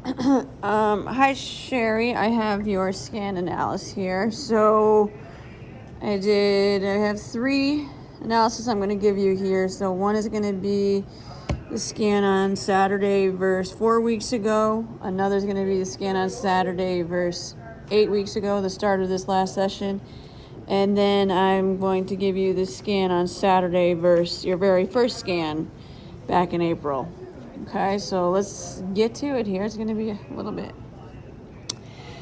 Hi, Sherry. I have your scan analysis here. So I have three analysis I'm going to give you here. So one is going to be the scan on Saturday versus 4 weeks ago. Another is going to be the scan on Saturday versus 8 weeks ago, the start of this last session. And then I'm going to give you the scan on Saturday versus your very first scan back in April. Okay, so let's get to it here. It's going to be a little bit.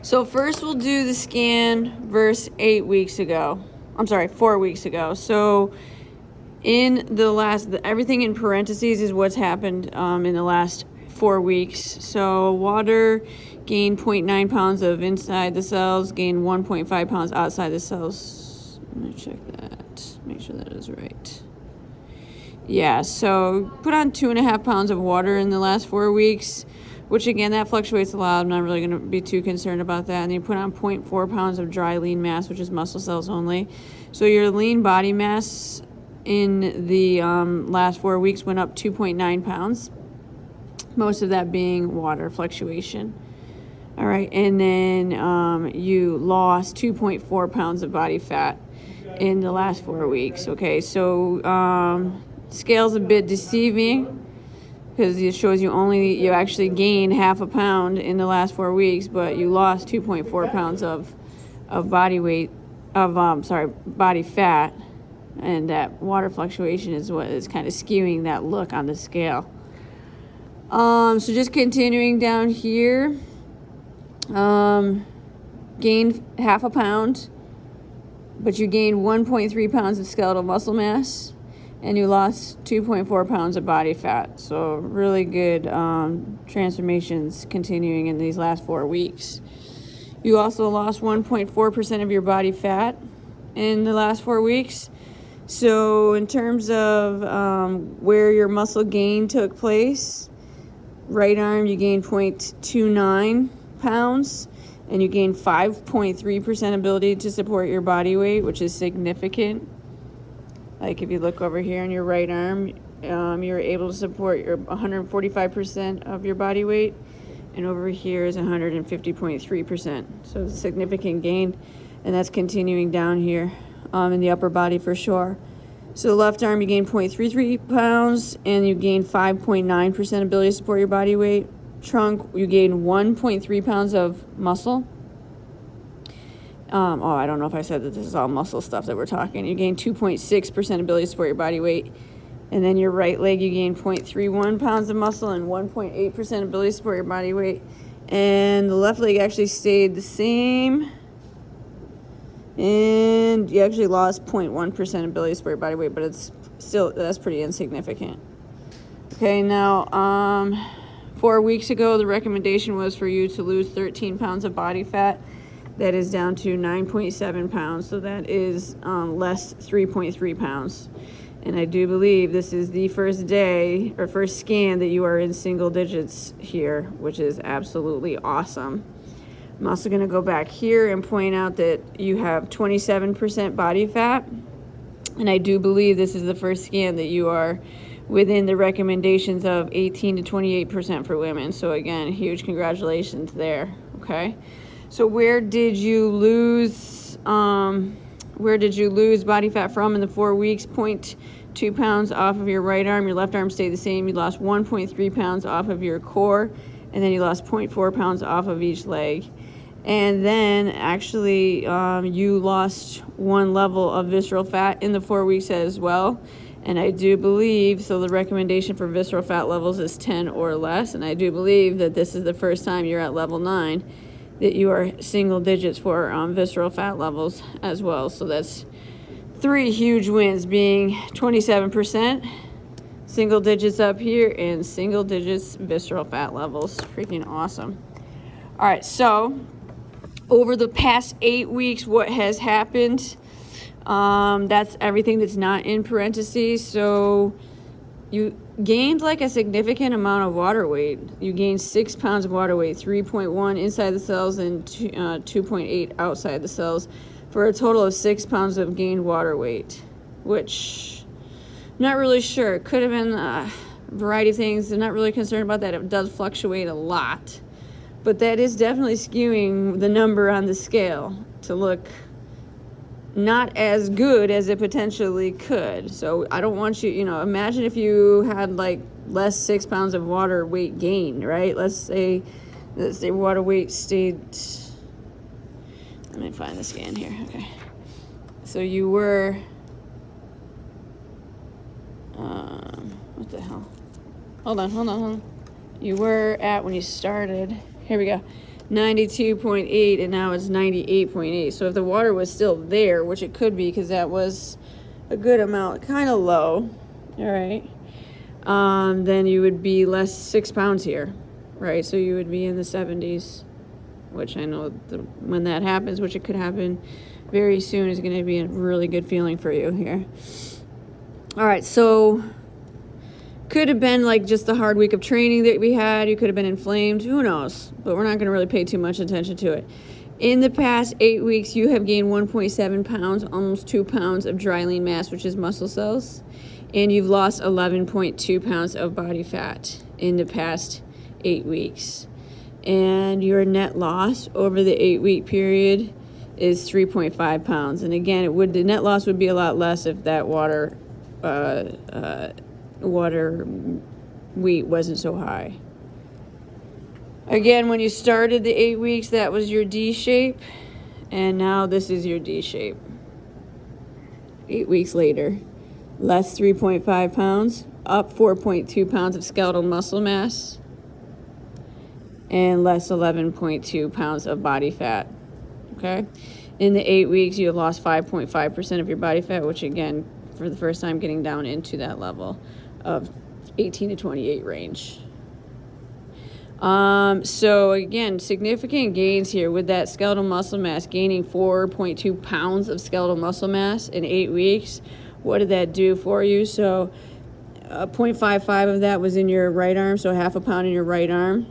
So first we'll do the scan versus 8 weeks ago. I'm sorry, 4 weeks ago. So in the last, everything in parentheses is what's happened in the last 4 weeks. So water gained 0.9 pounds of inside the cells, gained 1.5 pounds outside the cells. Let me check that, make sure that is right. Yeah, so put on 2.5 pounds of water in the last 4 weeks, which again, that fluctuates a lot. I'm not really going to be too concerned about that. And then you put on 0.4 pounds of dry lean mass, which is muscle cells only. So your lean body mass in the last 4 weeks went up 2.9 pounds, most of that being water fluctuation. All right, and then you lost 2.4 pounds of body fat in the last 4 weeks. Okay, so scale's a bit deceiving because it shows you actually gained 0.5 pound in the last 4 weeks, but you lost 2.4 pounds of body weight body fat, and that water fluctuation is what is kind of skewing that look on the scale. So just continuing down here, gained 0.5 pound, but you gained 1.3 pounds of skeletal muscle mass, and you lost 2.4 pounds of body fat. So really good transformations continuing in these last 4 weeks. You also lost 1.4% of your body fat in the last 4 weeks. So in terms of where your muscle gain took place, right arm you gained 0.29 pounds, and you gained 5.3% ability to support your body weight, which is significant. Like if you look over here on your right arm, you're able to support your 145% of your body weight, and over here is 150.3%. So it's a significant gain, and that's continuing down here in the upper body for sure. So the left arm you gained 0.33 pounds, and you gained 5.9% ability to support your body weight. Trunk, you gained 1.3 pounds of muscle. I don't know if I said that this is all muscle stuff that we're talking. You gained 2.6% ability to support your body weight. And then your right leg, you gained 0.31 pounds of muscle and 1.8% ability to support your body weight. And the left leg actually stayed the same. And you actually lost 0.1% ability to support your body weight, but it's still, that's pretty insignificant. Okay, now, 4 weeks ago, the recommendation was for you to lose 13 pounds of body fat. That is down to 9.7 pounds, so that is less 3.3 pounds. And I do believe this is the first day or first scan that you are in single digits here, which is absolutely awesome. I'm also going to go back here and point out that you have 27% body fat, and I do believe this is the first scan that you are within the recommendations of 18 to 28% for women. So again, huge congratulations there. Okay. So where did you lose body fat from in the 4 weeks? 0.2 pounds off of your right arm. Your left arm stayed the same. You lost 1.3 pounds off of your core, and then you lost 0.4 pounds off of each leg. And then actually you lost 1 level of visceral fat in the 4 weeks as well. And I do believe, so the recommendation for visceral fat levels is 10 or less, and I do believe that this is the first time you're at level 9 that you are single digits for visceral fat levels as well. So that's 3 huge wins, being 27%, single digits up here, and single digits visceral fat levels. Freaking awesome. All right, so over the past 8 weeks, what has happened? That's everything that's not in parentheses. So you gained like a significant amount of water weight. You gained 6 pounds of water weight, 3.1 inside the cells and 2.8 outside the cells, for a total of 6 pounds of gained water weight, which I'm not really sure. It could have been a variety of things. I'm not really concerned about that. It does fluctuate a lot. but that is definitely skewing the number on the scale to look not as good as it potentially could. So I don't want you, imagine if you had like less 6 pounds of water weight gain, right? Let's say water weight stayed, let me find the scan here. Okay. So you were, what the hell? Hold on. You were at, when you started, here we go, 92.8, and now it's 98.8. So if the water was still there, which it could be because that was a good amount, kind of low, all right, then you would be less 6 pounds here, right? So you would be in the 70s, which I know when that happens, which it could happen very soon, is going to be a really good feeling for you here. All right, so could have been like just the hard week of training that we had. You could have been inflamed. Who knows? But we're not going to really pay too much attention to it. In the past 8 weeks, you have gained 1.7 pounds, almost 2 pounds of dry lean mass, which is muscle cells. And you've lost 11.2 pounds of body fat in the past 8 weeks. And your net loss over the 8-week period is 3.5 pounds. And again, the net loss would be a lot less if that water weight wasn't so high. Again, when you started the 8 weeks, that was your D shape, and now this is your D shape. 8 weeks later, less 3.5 pounds, up 4.2 pounds of skeletal muscle mass, and less 11.2 pounds of body fat. Okay? In the 8 weeks, you have lost 5.5% of your body fat, which again, for the first time, getting down into that level of 18 to 28 range. So again, significant gains here with that skeletal muscle mass, gaining 4.2 pounds of skeletal muscle mass in 8 weeks. What did that do for you? So 0.55 of that was in your right arm, so half a pound in your right arm.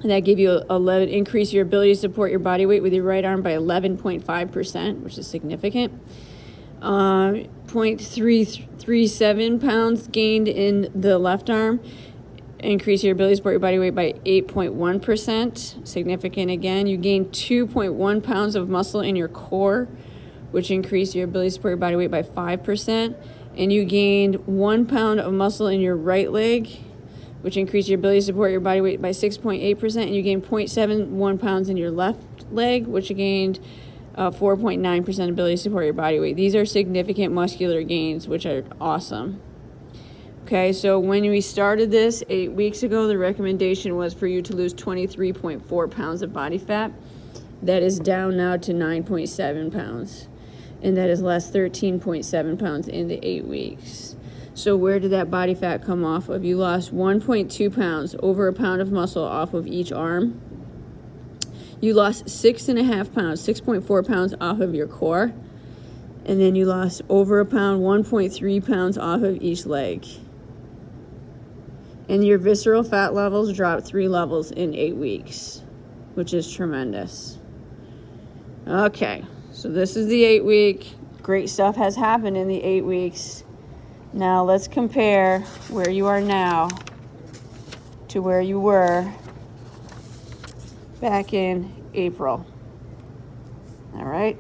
And that gave you increase your ability to support your body weight with your right arm by 11.5%, which is significant. 0.337 pounds gained in the left arm, increase your ability to support your body weight by 8.1%, significant again. You gained 2.1 pounds of muscle in your core, which increased your ability to support your body weight by 5%. And you gained 1 pound of muscle in your right leg, which increased your ability to support your body weight by 6.8%. And you gained 0.71 pounds in your left leg, which gained 4.9% ability to support your body weight. These are significant muscular gains, which are awesome. Okay, so when we started this 8 weeks ago, the recommendation was for you to lose 23.4 pounds of body fat. That is down now to 9.7 pounds. And that is less 13.7 pounds in the 8 weeks. So where did that body fat come off of? You lost 1.2 pounds, over a pound of muscle off of each arm. You lost 6.5 pounds, 6.4 pounds off of your core. And then you lost over a pound, 1.3 pounds off of each leg. And your visceral fat levels dropped 3 levels in 8 weeks, which is tremendous. Okay, so this is the 8 week. Great stuff has happened in the 8 weeks. Now let's compare where you are now to where you were back in April. All right.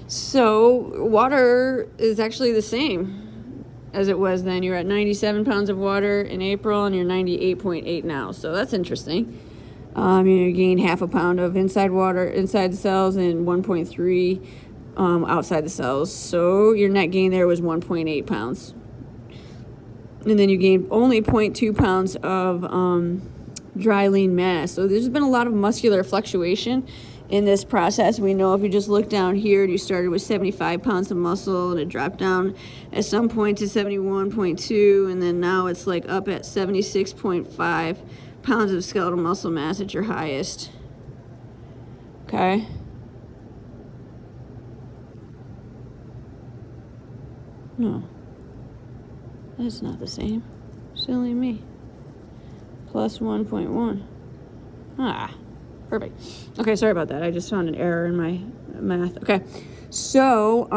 So water is actually the same as it was then. You're at 97 pounds of water in April, and you're 98.8 now. So that's interesting. You gain half a pound of inside water inside the cells and 1.3 outside the cells. So your net gain there was 1.8 pounds. And then you gained only 0.2 pounds of dry lean mass. So there's been a lot of muscular fluctuation in this process. We know if you just look down here, you started with 75 pounds of muscle and it dropped down at some point to 71.2, and then now it's like up at 76.5 pounds of skeletal muscle mass at your highest. Okay. No, that's not the same. Silly me. Plus 1.1. Perfect. Okay, sorry about that. I just found an error in my math. Okay, so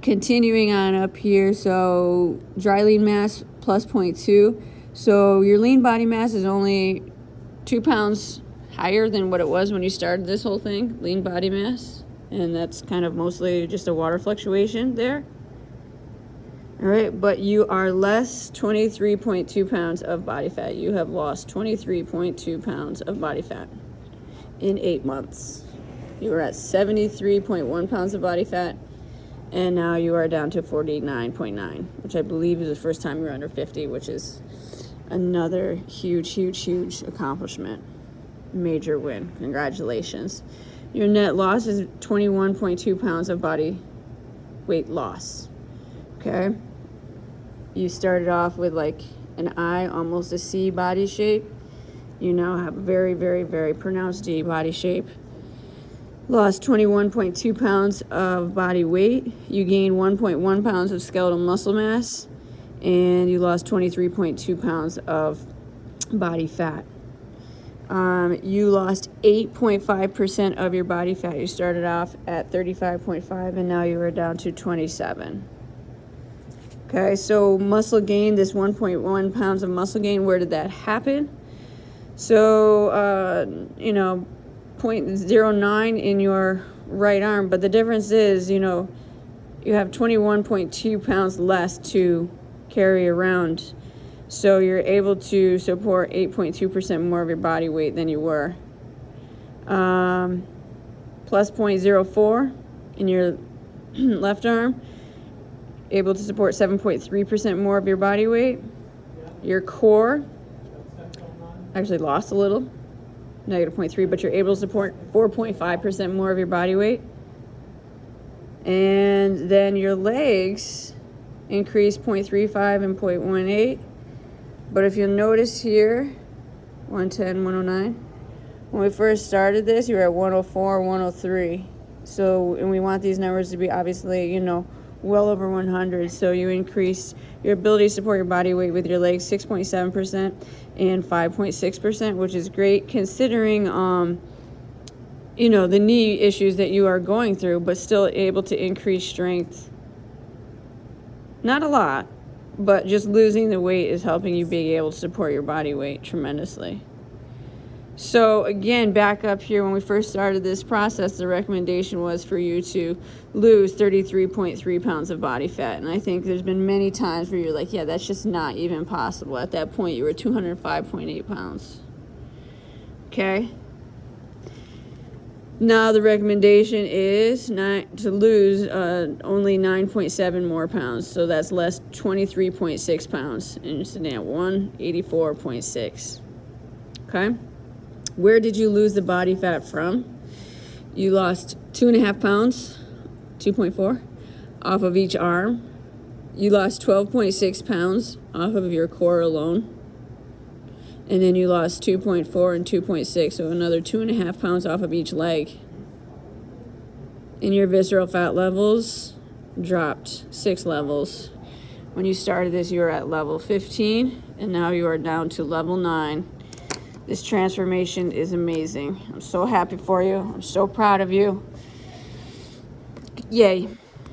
continuing on up here. So dry lean mass plus 0.2. So your lean body mass is only 2 pounds higher than what it was when you started this whole thing, lean body mass. And that's kind of mostly just a water fluctuation there. All right, but you are less 23.2 pounds of body fat. You have lost 23.2 pounds of body fat in 8 months. You were at 73.1 pounds of body fat, and now you are down to 49.9, which I believe is the first time you're under 50, which is another huge accomplishment. Major win. Congratulations. Your net loss is 21.2 pounds of body weight loss. Okay? You started off with like an I, almost a C body shape. You now have a very pronounced D body shape. Lost 21.2 pounds of body weight. You gained 1.1 pounds of skeletal muscle mass. And you lost 23.2 pounds of body fat. You lost 8.5% of your body fat. You started off at 35.5 and now you are down to 27. Okay, so muscle gain, this 1.1 pounds of muscle gain, where did that happen? So, 0.09 in your right arm, but the difference is, you have 21.2 pounds less to carry around. So you're able to support 8.2% more of your body weight than you were. Plus 0.04 in your left arm, able to support 7.3% more of your body weight. Your core actually lost a little, negative 0.3, but you're able to support 4.5% more of your body weight. And then your legs increased 0.35 and 0.18. But if you'll notice here, 110, 109, when we first started this, you were at 104, 103. So, and we want these numbers to be obviously, well over 100. So you increase your ability to support your body weight with your legs 6.7% and 5.6%, which is great considering, the knee issues that you are going through, but still able to increase strength. Not a lot, but just losing the weight is helping you be able to support your body weight tremendously. So again, back up here, when we first started this process, the recommendation was for you to lose 33.3 pounds of body fat. And I think there's been many times where you're like, yeah, that's just not even possible. At that point, you were 205.8 pounds. Okay? Now the recommendation is to lose only 9.7 more pounds. So that's less 23.6 pounds. And you're sitting at 184.6. Okay? Where did you lose the body fat from? You lost 2.5 pounds, 2.4, off of each arm. You lost 12.6 pounds off of your core alone. And then you lost 2.4 and 2.6, so another 2.5 pounds off of each leg. And your visceral fat levels dropped 6 levels. When you started this, you were at level 15, and now you are down to level 9. This transformation is amazing. I'm so happy for you. I'm so proud of you. Yay.